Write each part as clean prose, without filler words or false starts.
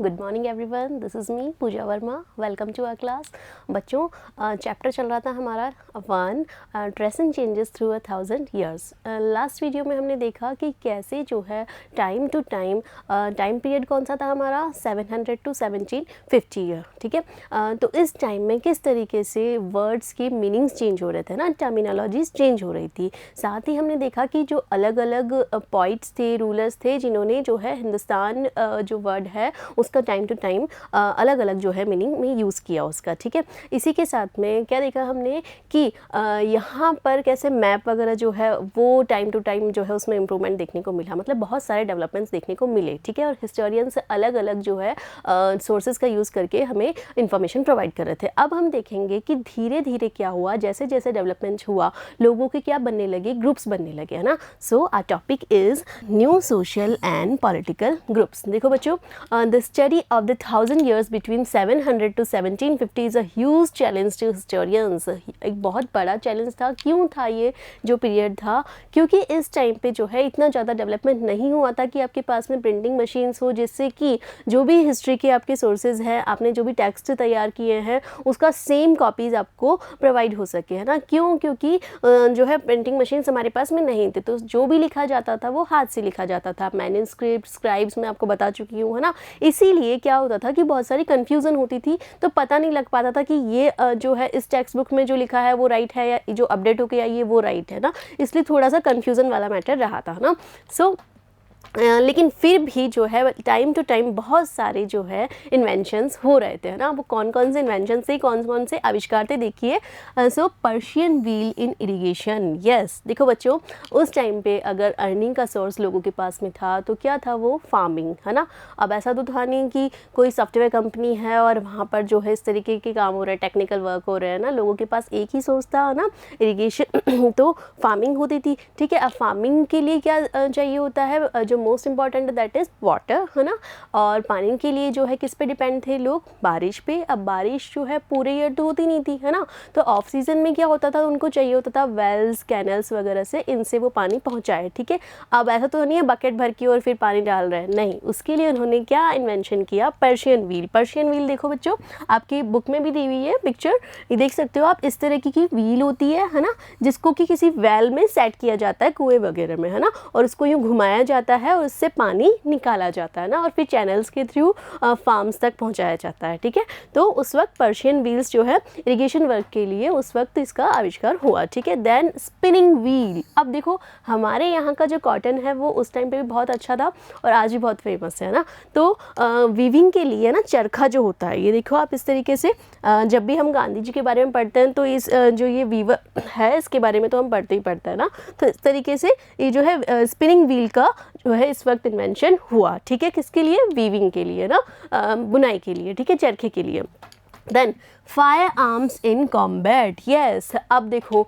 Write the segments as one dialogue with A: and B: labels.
A: Good morning everyone, this is me Pooja Varma. Welcome to our class. बच्चों, chapter चल रहा था हमारा one, dressing changes through 1000 years. Last video में हमने देखा कि कैसे जो है टाइम टू टाइम पीरियड कौन सा था हमारा 700 to 1750 ईयर, ठीक है। तो इस टाइम में किस तरीके से वर्ड्स के मीनिंग्स चेंज हो रहे थे ना, टर्मिनोलॉजीज चेंज हो रही थी। साथ ही हमने देखा कि जो अलग अलग पॉइंट्स थे, रूलर्स थे, जिन्होंने जो है हिंदुस्तान जो वर्ड है उसका टाइम टू टाइम अलग अलग जो है मीनिंग में यूज़ किया उसका, ठीक है। इसी के साथ में क्या देखा हमने कि यहाँ पर कैसे मैप वगैरह जो है वो टाइम टू टाइम जो है उसमें इम्प्रूवमेंट देखने को मिला, मतलब बहुत सारे डेवलपमेंट्स देखने को मिले, ठीक है। और हिस्टोरियंस अलग अलग जो है सोर्सेज का यूज़ करके हमें इंफॉर्मेशन प्रोवाइड कर रहे थे। अब हम देखेंगे कि धीरे धीरे क्या हुआ, जैसे जैसे डेवलपमेंट हुआ लोगों के क्या बनने लगे, ग्रुप्स बनने लगे, है ना। So our topic is new social and political groups. देखो बच्चों, the study of the 1000 years between 700 to 1750 is a huge challenge to historians। एक बहुत बड़ा चैलेंज था। क्यों था ये जो पीरियड था? क्योंकि इस टाइम पे जो है इतना ज़्यादा डेवलपमेंट नहीं हुआ था कि आपके पास में प्रिंटिंग मशीन्स हो, जिससे कि जो भी हिस्ट्री के आपके सोर्सेज हैं, आपने जो भी टेक्स्ट तैयार किए हैं उसका सेम कॉपीज़ आपको प्रोवाइड हो सके, है ना। क्यों? क्योंकि जो है प्रिंटिंग मशीन्स हमारे पास में नहीं थे, तो जो भी लिखा जाता था वो हाथ से लिखा जाता था। मैन्युस्क्रिप्ट, स्क्राइब्स मैं आपको बता चुकी हूँ, है ना। इसीलिए क्या होता था कि बहुत सारी कन्फ्यूज़न होती थी, तो पता नहीं लग पाता था कि ये जो है इस टेक्स्ट बुक में जो लिखा है वो राइट है या जो अपडेट होके आई है वो राइट है ना। इसलिए थोड़ा सा कन्फ्यूज़न वाला मैटर रहा था ना। सो लेकिन फिर भी जो है टाइम टू टाइम बहुत सारे जो है इन्वेंशंस हो रहे थे, है ना। वो कौन कौन से इन्वेंशन थे, कौन कौन से आविष्कार थे, देखिए। So Persian wheel in irrigation, yes. देखो बच्चों, उस टाइम पे अगर अर्निंग का सोर्स लोगों के पास में था तो क्या था, वो फार्मिंग, है ना। अब ऐसा तो था नहीं कि कोई सॉफ्टवेयर कंपनी है और वहाँ पर जो है इस तरीके के काम हो रहे हैं, टेक्निकल वर्क हो रहे हैं ना। लोगों के पास एक ही सोर्स था, है ना, इरिगेशन। तो फार्मिंग होती थी, ठीक है। अब फार्मिंग के लिए क्या चाहिए होता है, जो most important that is water, है ना। और पानी के लिए जो है किस पे डिपेंड थे लोग, बारिश पे। अब बारिश जो है पूरे ईयर तो होती नहीं थी, है ना। तो ऑफ सीजन में क्या होता था, उनको चाहिए होता था वेल्स, कैनल्स वगैरह से, इनसे वो पानी पहुंचाए, ठीक है। अब ऐसा तो नहीं है बकेट भर के और फिर पानी डाल रहे हैं, नहीं। उसके लिए उन्होंने क्या इन्वेंशन किया, पर्शियन व्हील। पर्शियन व्हील देखो बच्चों, आपकी बुक में भी दी हुई है पिक्चर, ये देख सकते हो आप। इस तरह की व्हील होती है ना, जिसको कि किसी वेल में सेट किया जाता है, कुएं वगैरह में, है ना। और उसको यूँ घुमाया जाता है और उससे पानी निकाला जाता है ना, और फिर चैनल्स के थ्रू फार्म्स तक पहुंचाया जाता है, ठीक है। तो उस वक्त पर्शियन व्हील्स जो है इरिगेशन वर्क के लिए उस वक्त इसका आविष्कार हुआ, ठीक है। Then spinning wheel. अब देखो, हमारे यहाँ का जो कॉटन है वो उस टाइम पे भी बहुत अच्छा था और आज भी बहुत फेमस है ना। तो वीविंग के लिए ना चरखा जो होता है, ये देखो आप इस तरीके से, जब भी हम गांधी जी के बारे में पढ़ते हैं तो इस जो ये वीवर है इसके बारे में तो हम पढ़ते ही पढ़ते हैं ना। तो इस तरीके से ये जो है स्पिनिंग व्हील का जो है इस वक्त इन्वेंशन हुआ, ठीक है। किसके लिए? वीविंग के लिए ना, बुनाई के लिए, ठीक है, चरखे के लिए। Then firearms in combat, yes. अब देखो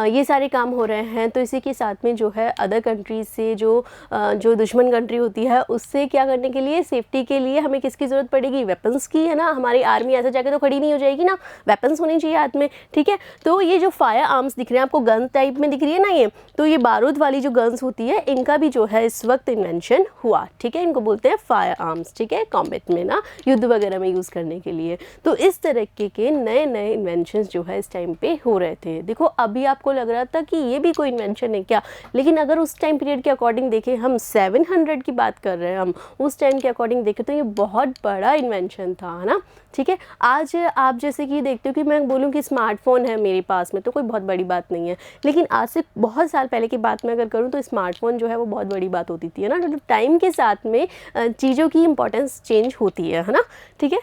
A: ये सारे काम हो रहे हैं, तो इसी के साथ में जो है अदर कंट्रीज से जो दुश्मन कंट्री होती है उससे क्या करने के लिए, सेफ्टी के लिए हमें किसकी ज़रूरत पड़ेगी, वेपन्स की, है ना। हमारी आर्मी ऐसे जाके तो खड़ी नहीं हो जाएगी ना, वेपन्स होने चाहिए हाथ में, ठीक है। तो ये जो फायर आर्म्स दिख रहे हैं आपको, गन टाइप में दिख रही है ना ये, तो ये बारूद वाली जो गन्स होती है इनका भी जो है इस वक्त इन्वेंशन हुआ, ठीक है। इनको बोलते हैं फायर आर्म्स, ठीक है, कॉम्बैट में ना, युद्ध वगैरह में यूज़ करने के लिए। तो इस तरह के नए नए इन्वेंशंस जो है इस टाइम पे हो रहे थे। देखो, अभी आपको लग रहा था कि ये भी कोई इन्वेंशन है क्या, लेकिन अगर उस टाइम पीरियड के अकॉर्डिंग देखें, हम 700 की बात कर रहे हैं, हम उस टाइम के अकॉर्डिंग देखें तो ये बहुत बड़ा इन्वेंशन था, है ना, ठीक है। आज आप जैसे कि देखते हो कि मैं बोलूँ कि स्मार्टफोन है मेरे पास में, तो कोई बहुत बड़ी बात नहीं है, लेकिन आज से बहुत साल पहले की बात मैं अगर करूँ तो स्मार्टफोन जो है वो बहुत बड़ी बात होती थी, है ना। तो टाइम के साथ में चीज़ों की इंपॉर्टेंस चेंज होती है ना, ठीक है।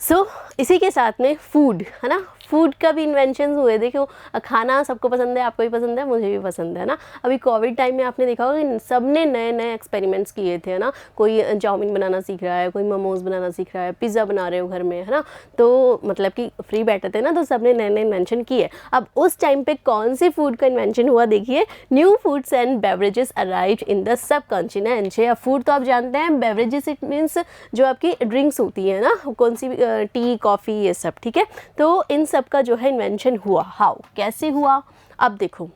A: सो इसी के साथ में फूड, है ना, फूड का भी इन्वेंशन हुए। देखो, खाना सबको पसंद है, आपको भी पसंद है, मुझे भी पसंद है ना। अभी कोविड टाइम में आपने देखा होगा कि सब ने नए नए एक्सपेरिमेंट्स किए थे, है ना। कोई चाउमीन बनाना सीख रहा है, कोई मोमोज बनाना सीख रहा है, पिज़्ज़ा बना रहे हो घर में, है ना। तो मतलब कि फ्री बैठे थे ना, तो सब ने नए नए इन्वेंशन किए। अब उस टाइम पे कौन से फूड का इन्वेंशन हुआ, देखिए, new foods and beverages arrived in the sub continent. Food तो आप जानते हैं, बेवरेजेस इट मीन्स जो आपकी ड्रिंक्स होती है ना, कौन सी टी, कॉफ़ी, ये सब, ठीक है। तो इन सब का जो है इन्वेंशन हुआ। हाउ, कैसे हुआ? अब देखो,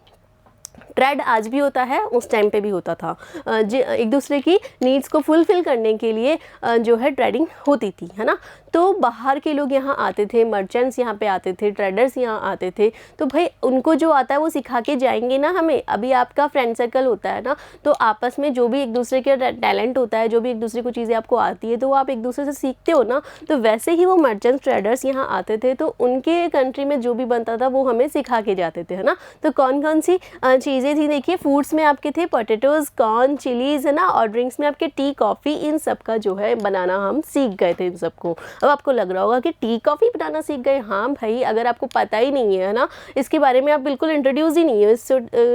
A: ट्रेड आज भी होता है, उस टाइम पे भी होता था। एक दूसरे की नीड्स को फुलफ़िल करने के लिए जो है ट्रेडिंग होती थी, है ना। तो बाहर के लोग यहाँ आते थे, मर्चेंट्स यहाँ पे आते थे, ट्रेडर्स यहाँ आते थे। तो भाई उनको जो आता है वो सिखा के जाएंगे ना हमें। अभी आपका फ्रेंड सर्कल होता है ना, तो आपस में जो भी एक दूसरे के टैलेंट होता है, जो भी एक दूसरे को चीज़ें आपको आती है, तो वो आप एक दूसरे से सीखते हो ना। तो वैसे ही वो मर्चेंट्स ट्रेडर्स यहाँ आते थे, तो उनके कंट्री में जो भी बनता था वो हमें सिखा के जाते थे, है ना। तो कौन कौन सी चीज़ें थी देखिए, फूड्स में आपके थे पोटैटोज़, कॉर्न, चिलीज़, है ना। और ड्रिंक्स में आपके टी, कॉफ़ी, इन सब का जो है बनाना हम सीख गए थे इन सबको। अब आपको लग रहा होगा कि टी कॉफ़ी बनाना सीख गए। हाँ भाई, अगर आपको पता ही नहीं है ना, इसके बारे में आप बिल्कुल इंट्रोड्यूस ही नहीं है इस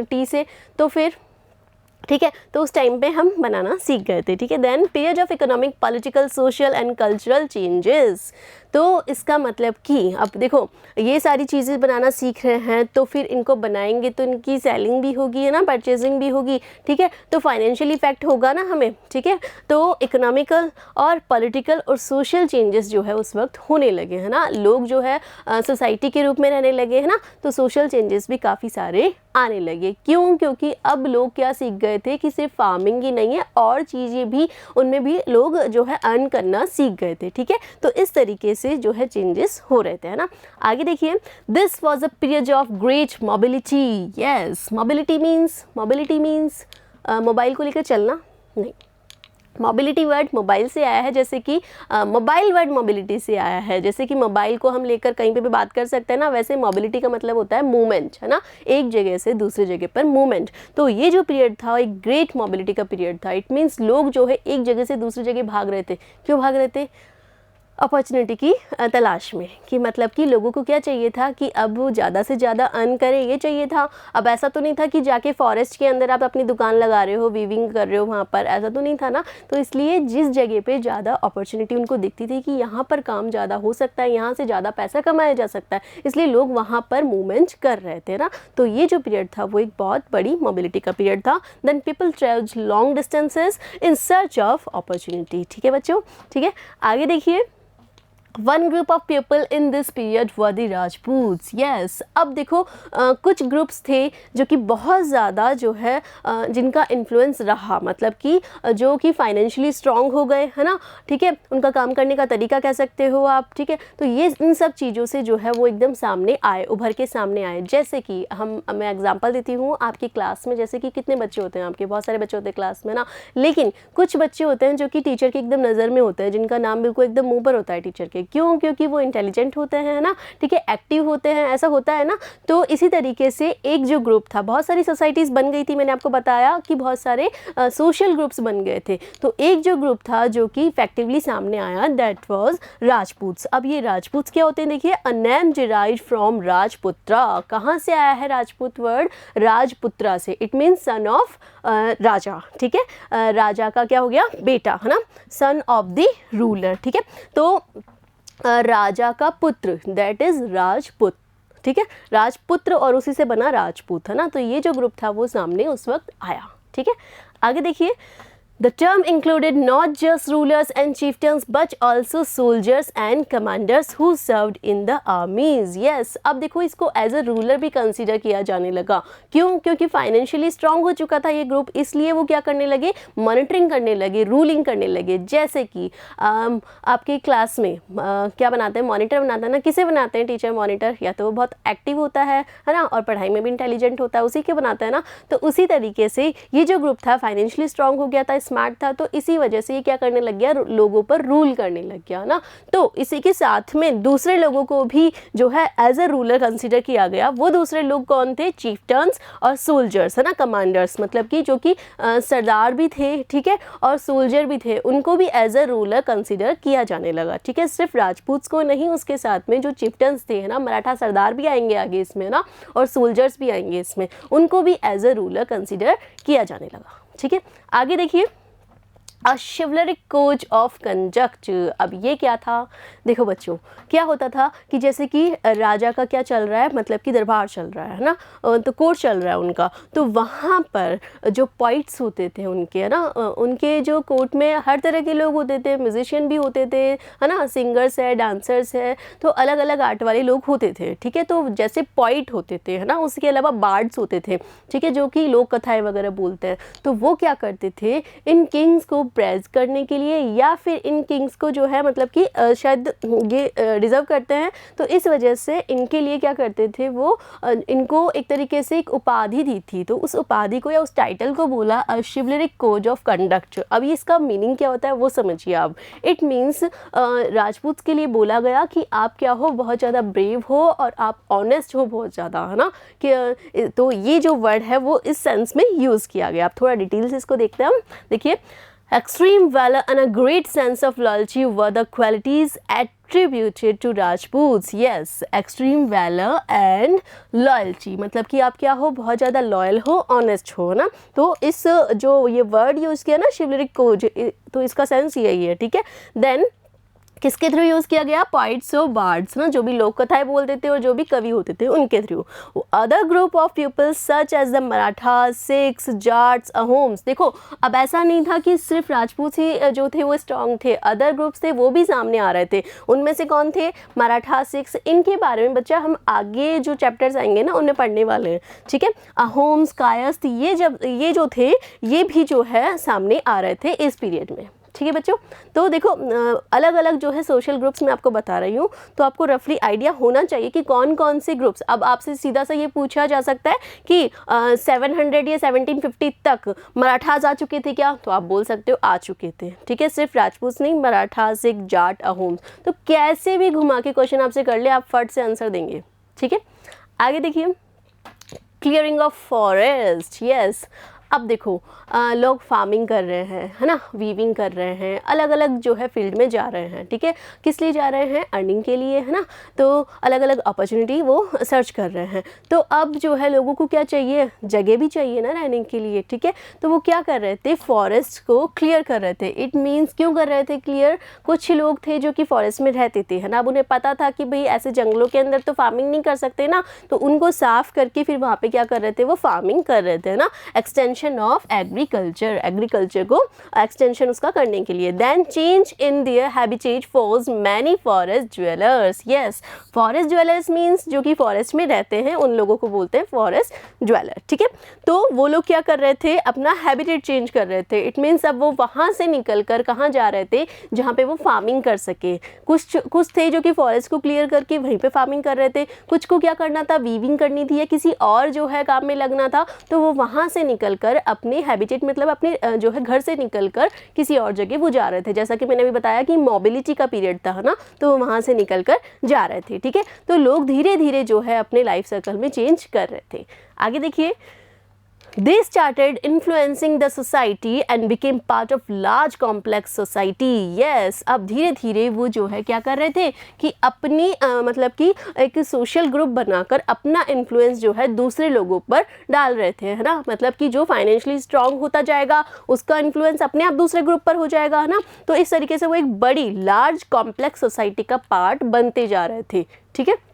A: टी से, तो फिर ठीक है, तो उस टाइम पे हम बनाना सीख गए थे। ठीक है, then period of economic, political, social and cultural changes. तो इसका मतलब कि अब देखो ये सारी चीज़ें बनाना सीख रहे हैं, तो फिर इनको बनाएंगे तो इनकी सेलिंग भी होगी, है ना, परचेजिंग भी होगी। ठीक है, तो फाइनेंशियल इफेक्ट होगा ना हमें। ठीक है, तो इकोनॉमिकल और पॉलिटिकल और सोशल चेंजेस जो है उस वक्त होने लगे, है ना। लोग जो है सोसाइटी के रूप में रहने लगे, है ना। तो सोशल चेंजेस भी काफ़ी सारे आने लगे। क्यों? क्योंकि अब लोग क्या सीख गए थे कि सिर्फ फार्मिंग ही नहीं है, और चीज़ें भी, उनमें भी लोग जो है अर्न करना सीख गए थे। ठीक है, तो इस तरीके से जो है चेंजेस हो रहे थे, है ना। आगे देखिए, this was a period of great mobility. Yes, mobility means mobile को लेकर चलना नहीं। मोबिलिटी वर्ड मोबाइल से आया है, जैसे कि मोबाइल वर्ड मोबिलिटी से आया है। जैसे कि मोबाइल को हम लेकर कहीं पे भी बात कर सकते हैं ना, वैसे मोबिलिटी का मतलब होता है मूवमेंट, है ना, एक जगह से दूसरी जगह पर मूवमेंट। तो ये जो पीरियड था एक ग्रेट मोबिलिटी का पीरियड था। इट मीन्स लोग जो है एक जगह से दूसरी जगह भाग रहे थे। क्यों भाग रहे थे? अपॉर्चुनिटी की तलाश में, कि मतलब कि लोगों को क्या चाहिए था कि अब वो ज़्यादा से ज़्यादा अर्न करें, ये चाहिए था। अब ऐसा तो नहीं था कि जाके फॉरेस्ट के अंदर आप अपनी दुकान लगा रहे हो, वीविंग कर रहे हो वहाँ पर, ऐसा तो नहीं था ना। तो इसलिए जिस जगह पे ज़्यादा अपॉर्चुनिटी उनको दिखती थी कि यहाँ पर काम ज़्यादा हो सकता है, यहाँ से ज़्यादा पैसा कमाया जा सकता है, इसलिए लोग वहाँ पर मूवमेंट कर रहे थे ना। तो ये जो पीरियड था वो एक बहुत बड़ी मोबिलिटी का पीरियड था। Then people travelled long distances in search of opportunity. ठीक है बच्चों, ठीक है, आगे देखिए। One group of people in this period were the Rajputs. Yes, अब देखो कुछ ग्रुप्स थे जो कि बहुत ज़्यादा जो है जिनका इन्फ्लुएंस रहा, मतलब कि जो कि फाइनेंशियली स्ट्रांग हो गए, है ना। ठीक है, उनका काम करने का तरीका कह सकते हो आप। ठीक है, तो ये इन सब चीज़ों से जो है वो एकदम सामने आए, उभर के सामने आए। जैसे कि मैं एग्जांपल देती हूँ आपकी क्लास में, जैसे कि कितने बच्चे होते हैं आपके, बहुत सारे बच्चे होते हैं क्लास में ना, लेकिन कुछ बच्चे होते हैं जो कि टीचर के एकदम नज़र में होते हैं, जिनका नाम बिल्कुल एकदम मुँह पर होता है टीचर के। क्यों? क्योंकि वो इंटेलिजेंट होते हैं ना, ठीक है, एक्टिव होते हैं, ऐसा होता है ना। तो इसी तरीके से एक जो ग्रुप था, बहुत सारी सोसाइटीज़ बन गई थी, मैंने आपको बताया कि बहुत सारे सोशल ग्रुप्स बन गए थे। तो एक जो ग्रुप था जो कि इफेक्टिवली सामने आया, दैट वाज राजपूत्स। अब ये राजपूत्स क्या होते हैं देखिए, अ नेम डिराइव्ड फ्रॉम राजपुत्रा। कहाँ से आया है राजपूत वर्ड? राजपुत्रा से। इट मीन्स सन ऑफ राजा। ठीक है, राजा का क्या हो गया? बेटा, है ना, सन ऑफ द रूलर। ठीक है, तो राजा का पुत्र, दैट इज राजपुत। ठीक है, राजपुत्र, और उसी से बना राजपूत, है ना। तो ये जो ग्रुप था वो सामने उस वक्त आया। ठीक है, आगे देखिए। The term included not just rulers and chieftains but also soldiers and commanders who served in the armies. Yes, अब देखो इसको एज अ रूलर भी कंसीडर किया जाने लगा। क्यों? क्योंकि फाइनेंशियली स्ट्रांग हो चुका था ये ग्रुप, इसलिए वो क्या करने लगे? मॉनिटरिंग करने लगे, रूलिंग करने लगे। जैसे कि आपके क्लास में क्या बनाते हैं? मॉनिटर बनाते हैं ना। किसे बनाते हैं टीचर मॉनिटर? या तो वो बहुत एक्टिव होता है ना, और पढ़ाई में भी इंटेलिजेंट होता है, उसी के बनाता है ना। तो उसी तरीके से ये जो ग्रुप था फाइनेंशियली स्ट्रांग हो गया था, स्मार्ट था, तो इसी वजह से ये क्या करने लग गया? लोगों पर रूल करने लग गया ना। तो इसी के साथ में दूसरे लोगों को भी जो है एज अ रूलर कंसीडर किया गया। वो दूसरे लोग कौन थे? चीफ्टन्स और सोल्जर्स, है ना, कमांडर्स, मतलब कि जो कि सरदार भी थे, ठीक है, और सोल्जर भी थे, उनको भी एज अ रूलर कंसीडर किया जाने लगा। ठीक है, सिर्फ राजपूत्स को नहीं, उसके साथ में जो चीफ्टन्स थे, है ना, मराठा सरदार भी आएंगे आगे इसमें ना, और सोल्जर्स भी आएंगे इसमें, उनको भी एज अ रूलर कंसीडर किया जाने लगा। ठीक है, आगे देखिए। अ शिवलरिक कोड ऑफ कंडक्ट। अब ये क्या था, देखो बच्चों क्या होता था कि जैसे कि राजा का क्या चल रहा है, मतलब कि दरबार चल रहा है ना, तो कोर्ट चल रहा है उनका, तो वहाँ पर जो पॉइट्स होते थे उनके, है ना, उनके जो कोर्ट में हर तरह के लोग होते थे, म्यूजिशियन भी होते थे, है ना, सिंगर्स है, डांसर्स है, तो अलग अलग आर्ट वाले लोग होते थे, ठीक है। तो जैसे पॉइट होते थे, है ना, उसके अलावा बार्ड्स होते थे, ठीक है, जो कि लोक कथाएं वगैरह बोलते हैं, तो वो क्या करते थे, इन किंग्स को प्रेज करने के लिए या फिर इन किंग्स को जो है मतलब कि शायद ये डिज़र्व करते हैं, तो इस वजह से इनके लिए क्या करते थे वो, इनको एक तरीके से एक उपाधि दी थी, तो उस उपाधि को या उस टाइटल को बोला शिवलरिक कोड ऑफ कंडक्ट। अब इसका मीनिंग क्या होता है वो समझिए आप। इट मीन्स राजपूत के लिए बोला गया कि आप क्या हो, बहुत ज़्यादा ब्रेव हो और आप ऑनेस्ट हो बहुत ज़्यादा, है ना, कि तो ये जो वर्ड है वो इस सेंस में यूज़ किया गया। आप थोड़ा डिटेल से इसको देखते हैं हम। देखिए, extreme valor and a great sense of loyalty were the qualities attributed to Rajputs. Yes, extreme valor and loyalty मतलब कि आप क्या हो, बहुत ज़्यादा लॉयल हो, ऑनेस्ट हो ना। तो इस जो ये वर्ड यूज़ किया ना शिवलरिक कोड, तो इसका सेंस यही है, ठीक है। देन किसके थ्रू यूज़ किया गया, पॉइट्स और बार्ड्स ना, जो भी लोक कथाएं बोलते थे और जो भी कवि होते थे उनके थ्रू। Other group of peoples such as the Maratha, Sikhs, Jats, Ahoms. देखो अब ऐसा नहीं था कि सिर्फ राजपूत ही जो थे वो स्ट्रॉन्ग थे, अदर ग्रुप्स थे वो भी सामने आ रहे थे। उनमें से कौन थे, मराठा, सिख्स, इनके बारे में बच्चा हम आगे जो चैप्टर्स आएंगे ना उनमें पढ़ने वाले हैं, ठीक है। अहोम्स, कायस्थ, ये जो थे ये भी जो है सामने आ रहे थे इस पीरियड में, ठीक है बच्चों। तो देखो अलग अलग जो है सोशल ग्रुप्स मैं आपको बता रही हूँ, तो आपको रफली आइडिया होना चाहिए कि कौन कौन से ग्रुप्स। अब आपसे सीधा सा ये पूछा जा सकता है कि 700 या 1750 तक मराठास आ चुके थे क्या, तो आप बोल सकते हो आ चुके थे, ठीक है। सिर्फ राजपूत नहीं, मराठा, सिख, जाट, अहोम, तो कैसे भी घुमा के क्वेश्चन आपसे कर ले, आप फट से आंसर देंगे, ठीक है। आगे देखिए, क्लियरिंग ऑफ फॉरेस्ट। यस, अब देखो लोग फार्मिंग कर रहे हैं, है ना, वीविंग कर रहे हैं, अलग अलग जो है फील्ड में जा रहे हैं, ठीक है। किस लिए जा रहे हैं, अर्निंग के लिए, है ना। तो अलग अलग अपॉर्चुनिटी वो सर्च कर रहे हैं। तो अब जो है लोगों को क्या चाहिए, जगह भी चाहिए ना रहने के लिए, ठीक है। तो वो क्या कर रहे थे, फॉरेस्ट को क्लियर कर रहे थे। इट मीन्स क्यों कर रहे थे क्लियर, कुछ लोग थे जो कि फॉरेस्ट में रहते थे, है ना। अब उन्हें पता था कि भाई ऐसे जंगलों के अंदर तो फार्मिंग नहीं कर सकते ना, तो उनको साफ करके फिर वहाँ पे क्या कर रहे थे, वो फार्मिंग कर रहे थे ना, एक्सटेंशन ऑफ एग्रीकल्चर, एग्रीकल्चर को एक्सटेंशन उसका करने के लिए। Then change in their habitat forced many forest dwellers. Yes, forest dwellers means जो कि फॉरेस्ट में रहते हैं उन लोगों को बोलते हैं फॉरेस्ट ड्वेलर, ठीक है। तो वो लोग क्या कर रहे थे, अपना हैबिटेट चेंज कर रहे थे। इट मीन्स अब वो वहाँ से निकल कर कहाँ जा रहे थे, जहाँ पे वो फार्मिंग कर सके। कुछ थे जो कि फॉरेस्ट को क्लियर करके वहीं पे फार्मिंग कर रहे थे, कुछ को क्या करना था, वीविंग करनी थी या किसी और जो है काम में लगना था, तो वो वहाँ से निकल कर अपने हैबिटेट मतलब अपने जो है घर से निकलकर किसी और जगह वो जा रहे थे। जैसा कि मैंने अभी बताया कि मोबिलिटी का पीरियड था ना, तो वो वहाँ से निकलकर जा रहे थे, ठीक है। तो लोग धीरे धीरे जो है अपने लाइफ सर्कल में चेंज कर रहे थे। आगे देखिए, They started influencing the society and became part of large complex society. Yes, अब धीरे धीरे वो जो है क्या कर रहे थे कि अपनी मतलब कि एक सोशल ग्रुप बनाकर अपना इन्फ्लुएंस जो है दूसरे लोगों पर डाल रहे थे, है ना। मतलब कि जो फाइनेंशियली स्ट्रांग होता जाएगा उसका इन्फ्लुएंस अपने आप दूसरे ग्रुप पर हो जाएगा, है ना। तो इस तरीके से वो एक बड़ी लार्ज कॉम्प्लेक्स सोसाइटी का पार्ट बनते जा रहे थे, ठीक है।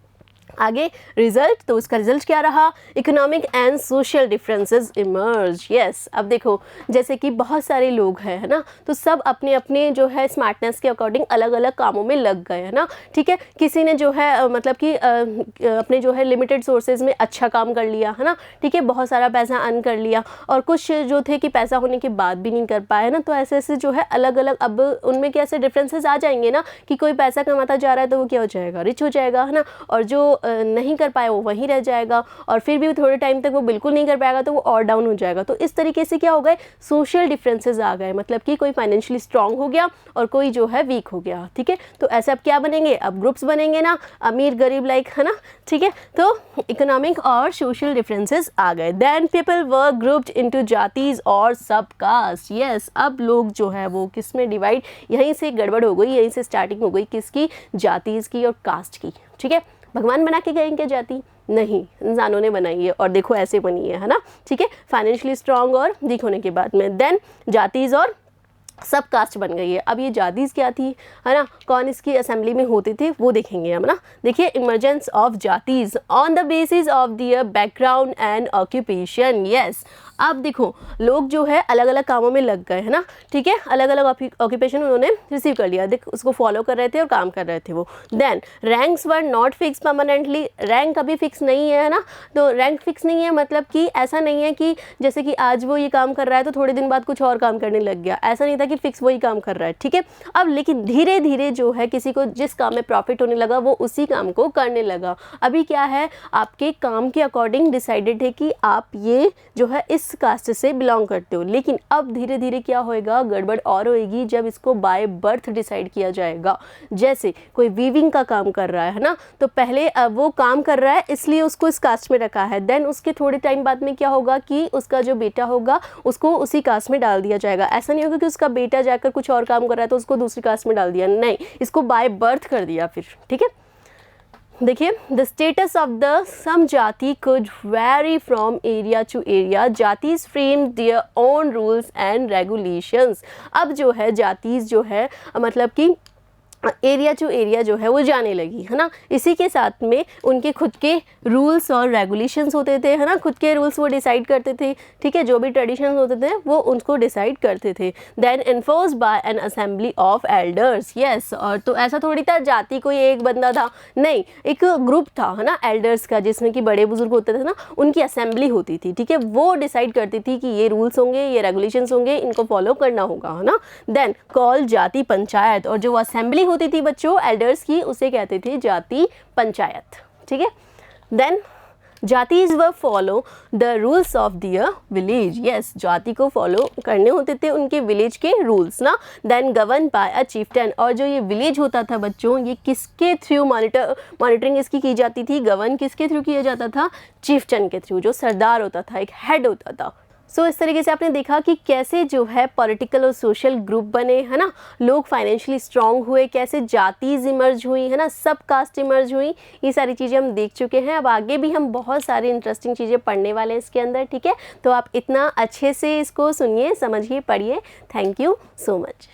A: आगे रिजल्ट, तो उसका रिजल्ट क्या रहा, economic and social differences emerge. Yes, अब देखो जैसे कि बहुत सारे लोग हैं, है ना, तो सब अपने अपने जो है स्मार्टनेस के अकॉर्डिंग अलग अलग कामों में लग गए, है ना, ठीक है। किसी ने जो है मतलब कि अपने जो है लिमिटेड सोर्सेज में अच्छा काम कर लिया, है ना, ठीक है, बहुत सारा पैसा अर्न कर लिया, और कुछ जो थे कि पैसा होने के बाद भी नहीं कर पाए, ना। तो ऐसे ऐसे जो है अलग अलग अब उनमें कैसे डिफरेंसेस आ जाएंगे ना, कि कोई पैसा कमाता जा रहा है तो वो क्या हो जाएगा, रिच हो जाएगा, है ना, और जो नहीं कर पाए वो वहीं रह जाएगा, और फिर भी थोड़े टाइम तक वो बिल्कुल नहीं कर पाएगा तो वो और डाउन हो जाएगा। तो इस तरीके से क्या हो गए, सोशल डिफरेंसेस आ गए, मतलब कि कोई फाइनेंशियली स्ट्रांग हो गया और कोई जो है वीक हो गया, ठीक है। तो ऐसे अब क्या बनेंगे, अब ग्रुप्स बनेंगे ना, अमीर गरीब लाइक, है ना, ठीक है। तो इकोनॉमिक और सोशल डिफरेंसेस आ गए। Then people were grouped into jatis और सब कास्ट। यस, अब लोग जो है वो किस में डिवाइड, यहीं से गड़बड़ हो गई, यहीं से स्टार्टिंग हो गई किसकी, जातीज की और कास्ट की, ठीक है। भगवान बना के गए क्या जाति, नहीं, इंसानों ने बनाई है, और देखो ऐसे बनी है ना, ठीक है, फाइनेंशियली स्ट्रांग और वीक होने के बाद में। देन जातीज और सब कास्ट बन गई है। अब ये जातीज़ क्या थी, है ना, कौन इसकी असेंबली में होते थे वो देखेंगे हम ना। देखिए, emergence of jatis on the basis of their background and occupation. Yes, अब देखो लोग जो है अलग अलग कामों में लग गए, है ना, ठीक है, अलग अलग ऑक्यूपेशन उन्होंने रिसीव कर लिया, देख उसको फॉलो कर रहे थे और काम कर रहे थे वो। Then ranks were not fixed permanently, rank कभी फिक्स नहीं है ना, तो रैंक फिक्स नहीं है मतलब कि ऐसा नहीं है कि जैसे कि आज वो ये काम कर रहा है तो थोड़े दिन बाद कुछ और काम करने लग गया, ऐसा नहीं था कि फिक्स वही काम कर रहा है, ठीक है। अब लेकिन धीरे धीरे जो है किसी को जिस काम में प्रॉफिट होने लगा वो उसी काम को करने लगा। अभी क्या है, आपके काम के अकॉर्डिंग डिसाइडेड है कि आप ये जो है इस कास्ट से बिलोंग करते हो, लेकिन अब धीरे धीरे क्या होएगा, गड़बड़ और होएगी जब इसको बाय बर्थ डिसाइड किया जाएगा। जैसे कोई वीविंग का काम कर रहा है ना, तो पहले वो काम कर रहा है इसलिए उसको इस कास्ट में रखा है, देन उसके थोड़े टाइम बाद में क्या होगा कि उसका जो बेटा होगा उसको उसी कास्ट में डाल दिया जाएगा। ऐसा नहीं होगा कि उसका बेटा जाकर कुछ और काम कर रहा है तो उसको दूसरी कास्ट में डाल दिया, नहीं, इसको बाय बर्थ कर दिया फिर, ठीक है। देखिए, the status of the same jati could vary from area to area, jatis frame their own rules and regulations. अब जो है जातीज जो है मतलब कि एरिया टू एरिया जो है वो जाने लगी, है ना, इसी के साथ में उनके खुद के रूल्स और रेगुलेशंस होते थे, है ना, खुद के रूल्स वो डिसाइड करते थे, ठीक है, जो भी ट्रेडिशंस होते थे वो उनको डिसाइड करते थे। Then enforced by an assembly of elders. Yes, और तो ऐसा थोड़ी था जाति कोई एक बंदा था, नहीं, एक ग्रुप था, है ना, एल्डर्स का, जिसमें कि बड़े बुजुर्ग होते थे ना, उनकी असेंबली होती थी, ठीक है, वो डिसाइड करती थी कि ये रूल्स होंगे, ये रेगुलेशंस होंगे, इनको फॉलो करना होगा, है ना। देन कॉल जाति पंचायत, और जो असेंबली होती थी बच्चों एल्डर्स की उसे कहते थे जाति पंचायत, ठीक है। देन जातीज व follow the rules of their village. Yes, जाति को फॉलो करने होते थे उनके विलेज के रूल्स ना। देन गवर्न बाय अ चीफ्टन, और जो ये विलेज होता था बच्चों ये किसके थ्रू मॉनिटरिंग इसकी की जाती थी, गवर्न किसके थ्रू किया जाता था, चीफ्टन के थ्रू, जो सरदार होता था, एक हेड होता था। सो इस तरीके से आपने देखा कि कैसे जो है पॉलिटिकल और सोशल ग्रुप बने, है ना, लोग फाइनेंशियली स्ट्रांग हुए, कैसे जातीज इमर्ज हुई, है ना, सब कास्ट इमर्ज हुई, ये सारी चीज़ें हम देख चुके हैं। अब आगे भी हम बहुत सारी इंटरेस्टिंग चीज़ें पढ़ने वाले हैं इसके अंदर, ठीक है, तो आप इतना अच्छे से इसको सुनिए, समझिए, पढ़िए। Thank you so much.